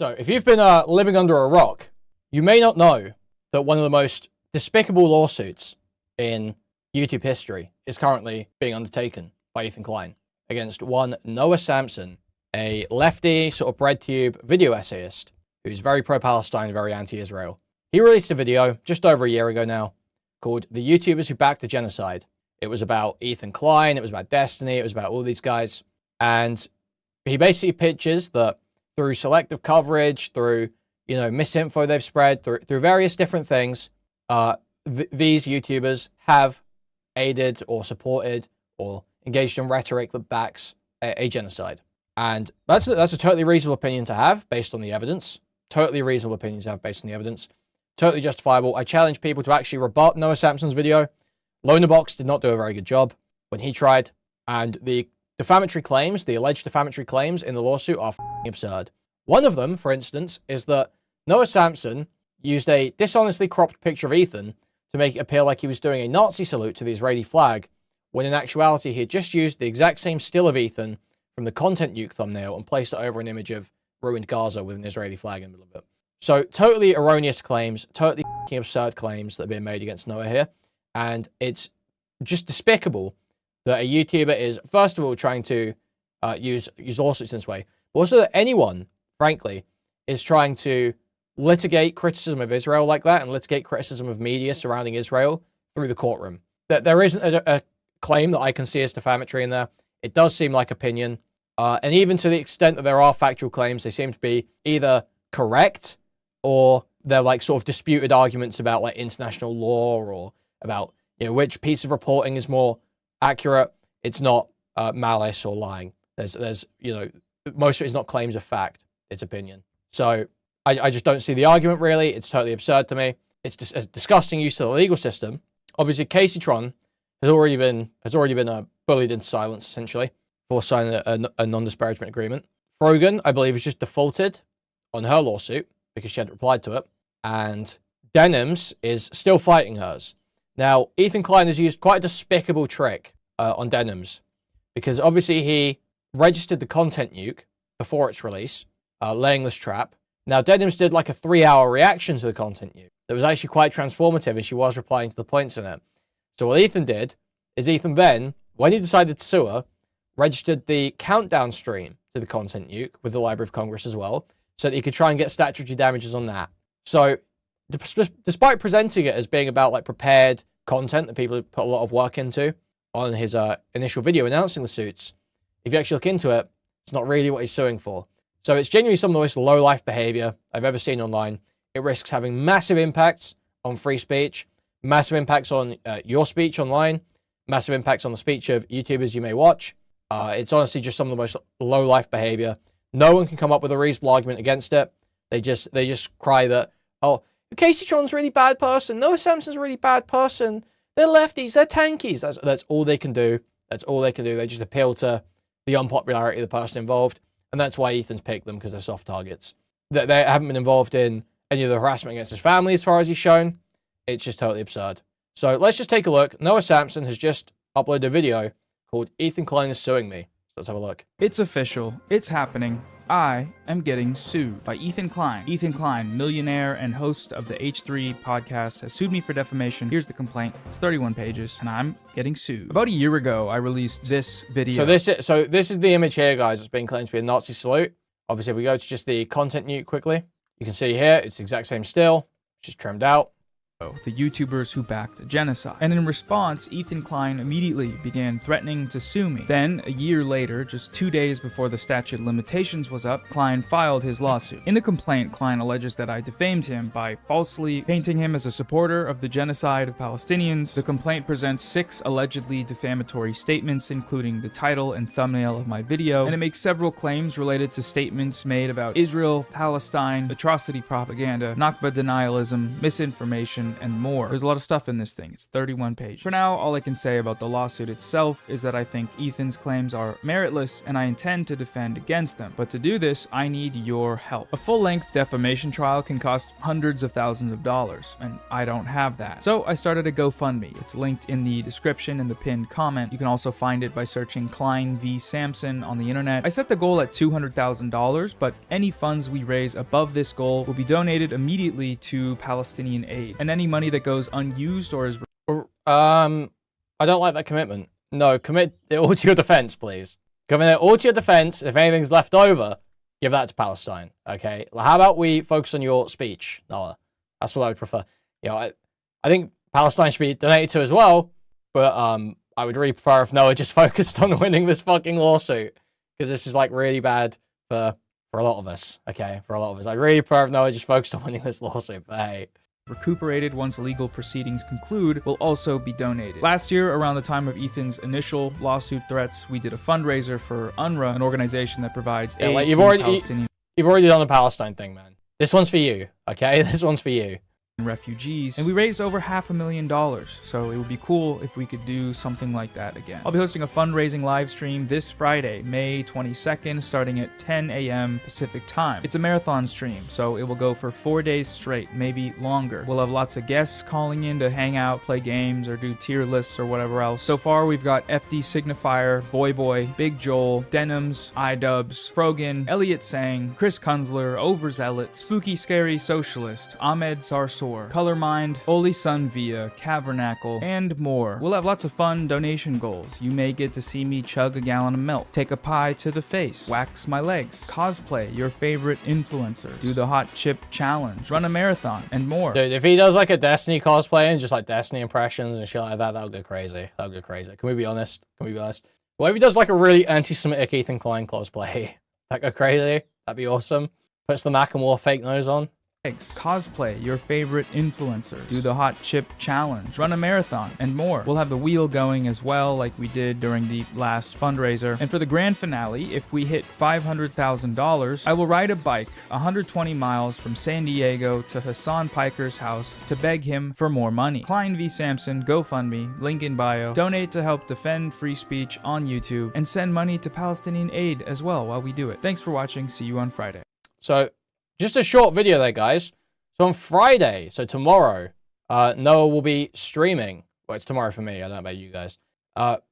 So, if you've been living under a rock, you may not know that one of the most despicable lawsuits in YouTube history is currently being undertaken by Ethan Klein against one Noah Samsen, a lefty sort of breadtube video essayist who's very pro-Palestine, very anti-Israel. He released a video just over a year ago now called The YouTubers Who Backed the Genocide. It was about Ethan Klein, it was about Destiny, it was about all these guys. And he basically pitches that through selective coverage, through, misinfo they've spread, through various different things, these YouTubers have aided or supported or engaged in rhetoric that backs a genocide. And that's a totally reasonable opinion to have based on the evidence. Totally reasonable opinion to have based on the evidence. Totally justifiable. I challenge people to actually rebut Noah Samsen's video. Lonerbox did not do a very good job when he tried. And the defamatory claims, the alleged defamatory claims in the lawsuit are f***ing absurd. One of them, for instance, is that Noah Samsen used a dishonestly cropped picture of Ethan to make it appear like he was doing a Nazi salute to the Israeli flag, when in actuality he had just used the exact same still of Ethan from the content nuke thumbnail and placed it over an image of ruined Gaza with an Israeli flag in the middle of it. So totally erroneous claims, totally f***ing absurd claims that are being made against Noah here. And it's just despicable that a YouTuber is, first of all, trying to use lawsuits in this way, but also that anyone, frankly, is trying to litigate criticism of Israel like that and litigate criticism of media surrounding Israel through the courtroom. There isn't a claim that I can see as defamatory in there. It does seem like opinion. And even to the extent that there are factual claims, they seem to be either correct or they're like sort of disputed arguments about like international law or about, which piece of reporting is more accurate. It's not malice or lying. There's most of it is not claims of fact. It's opinion. So I just don't see the argument really. It's totally absurd to me. It's just a disgusting use of the legal system. Obviously, Casey Tron has already been bullied into silence essentially for signing a non-disparagement agreement. Frogan, I believe, has just defaulted on her lawsuit because she hadn't replied to it, and Denims is still fighting hers. Now, Ethan Klein has used quite a despicable trick on Denims because obviously he registered the content nuke before its release, laying this trap. Now, Denims did like a 3-hour reaction to the content nuke that was actually quite transformative, and she was replying to the points in it. So what Ethan did is Ethan then, when he decided to sue her, registered the countdown stream to the content nuke with the Library of Congress as well, so that he could try and get statutory damages on that. So despite presenting it as being about like prepared content that people put a lot of work into on his initial video announcing the suits, if you actually look into it, it's not really what he's suing for. So it's genuinely some of the most low-life behavior I've ever seen online. It risks having massive impacts on free speech, massive impacts on your speech online, massive impacts on the speech of YouTubers you may watch. It's honestly just some of the most low-life behavior. No one can come up with a reasonable argument against it. They just cry that, oh, Casey Tron's a really bad person. Noah Samsen's a really bad person. They're lefties. They're tankies. That's all they can do. That's all they can do. They just appeal to the unpopularity of the person involved. And that's why Ethan's picked them, because they're soft targets. They haven't been involved in any of the harassment against his family as far as he's shown. It's just totally absurd. So let's just take a look. Noah Samsen has just uploaded a video called Ethan Klein is Suing Me. So let's have a look. It's official. It's happening. I am getting sued by Ethan Klein. Ethan Klein, millionaire and host of the H3 podcast, has sued me for defamation. Here's the complaint. It's 31 pages, and I'm getting sued. About a year ago, I released this video. So this is the image here, guys. It's being claimed to be a Nazi salute. Obviously, if we go to just the content nuke quickly, you can see here, it's the exact same still, just trimmed out. The YouTubers who backed the genocide. And in response, Ethan Klein immediately began threatening to sue me. Then, a year later, just 2 days before the statute of limitations was up, Klein filed his lawsuit. In the complaint, Klein alleges that I defamed him by falsely painting him as a supporter of the genocide of Palestinians. The complaint presents 6 allegedly defamatory statements, including the title and thumbnail of my video, and it makes several claims related to statements made about Israel, Palestine, atrocity propaganda, Nakba denialism, misinformation, defamation, and more. There's a lot of stuff in this thing. It's 31 pages. For now, all I can say about the lawsuit itself is that I think Ethan's claims are meritless, and I intend to defend against them. But to do this, I need your help. A full-length defamation trial can cost hundreds of thousands of dollars, and I don't have that. So I started a GoFundMe. It's linked in the description in the pinned comment. You can also find it by searching Klein v. Samsen on the internet. I set the goal at $200,000, but any funds we raise above this goal will be donated immediately to Palestinian aid. And any money that goes unused or is... I don't like that commitment. No, commit it all to your defense, please. Commit it all to your defense. If anything's left over, give that to Palestine, okay? How about we focus on your speech, Noah? That's what I would prefer. You know, I think Palestine should be donated to as well, but I would really prefer if Noah just focused on winning this fucking lawsuit, because this is, like, really bad for a lot of us, okay? For a lot of us. I'd really prefer if Noah just focused on winning this lawsuit, but hey. Recuperated once legal proceedings conclude will also be donated. Last year, around the time of Ethan's initial lawsuit threats, we did a fundraiser for UNRWA, an organization that provides aid like, to Palestinian you've already done the Palestine thing, man. This one's for you, okay? This one's for you. Refugees, and we raised over $500,000, so it would be cool if we could do something like that again. I'll be hosting a fundraising live stream this Friday, May 22nd, starting at 10 a.m. Pacific time. It's a marathon stream, so it will go for 4 days straight, maybe longer. We'll have lots of guests calling in to hang out, play games, or do tier lists or whatever else. So far, we've got FD Signifier, Boy, Big Joel, Denims, iDubbbz, Frogan, Elliot Sang, Chris Kunzler, Overzealot, Spooky Scary Socialist, Ahmed Sarsor, Colormind, Holy Sun Via, Cavernacle, and more. We'll have lots of fun donation goals. You may get to see me chug a gallon of milk, take a pie to the face, wax my legs, cosplay your favorite influencer, do the hot chip challenge, run a marathon, and more. Dude, if he does like a Destiny cosplay and just like Destiny impressions and shit like that, that'll go crazy. That'll go crazy. Can we be honest? Can we be honest? What if he does like a really anti-Semitic Ethan Klein cosplay? That'd go crazy. That'd be awesome. Puts the Macklemore fake nose on. Cosplay your favorite influencers, do the hot chip challenge, run a marathon, and more. We'll have the wheel going as well, like we did during the last fundraiser. And for the grand finale, if we hit $500,000, I will ride a bike 120 miles from San Diego to Hassan Piker's house to beg him for more money. Klein v. Samsen, GoFundMe, link in bio. Donate to help defend free speech on YouTube, and send money to Palestinian aid as well while we do it. Thanks for watching. See you on Friday. So, just a short video there, guys. So on Friday, so tomorrow, Noah will be streaming. Well, it's tomorrow for me. I don't know about you guys. About,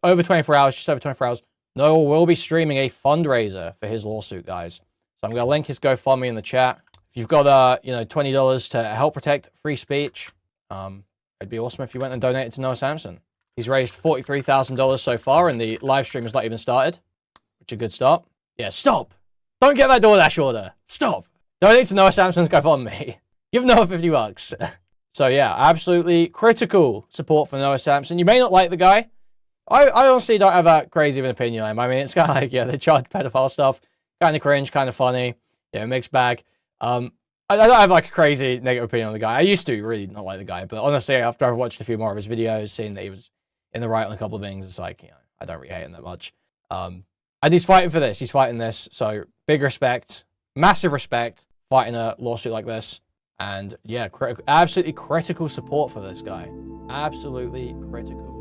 over 24 hours, just over 24 hours, Noah will be streaming a fundraiser for his lawsuit, guys. So I'm going to link his GoFundMe in the chat. If you've got, $20 to help protect free speech, it'd be awesome if you went and donated to Noah Samsen. He's raised $43,000 so far, and the live stream has not even started, which is a good start. Yeah, stop! Don't get that DoorDash order. Stop. Donate to Noah Samsen's GoFundMe. Give Noah $50. So yeah, absolutely critical support for Noah Samsen. You may not like the guy. I honestly don't have that crazy of an opinion on him. I mean, it's kind of like, they charge pedophile stuff. Kind of cringe, kind of funny. Mixed bag. I don't have like a crazy negative opinion on the guy. I used to really not like the guy, but honestly, after I've watched a few more of his videos, seeing that he was in the right on a couple of things, it's like, I don't really hate him that much. And he's fighting for this. He's fighting this. So big respect, massive respect, fighting a lawsuit like this. And yeah, absolutely critical support for this guy. Absolutely critical.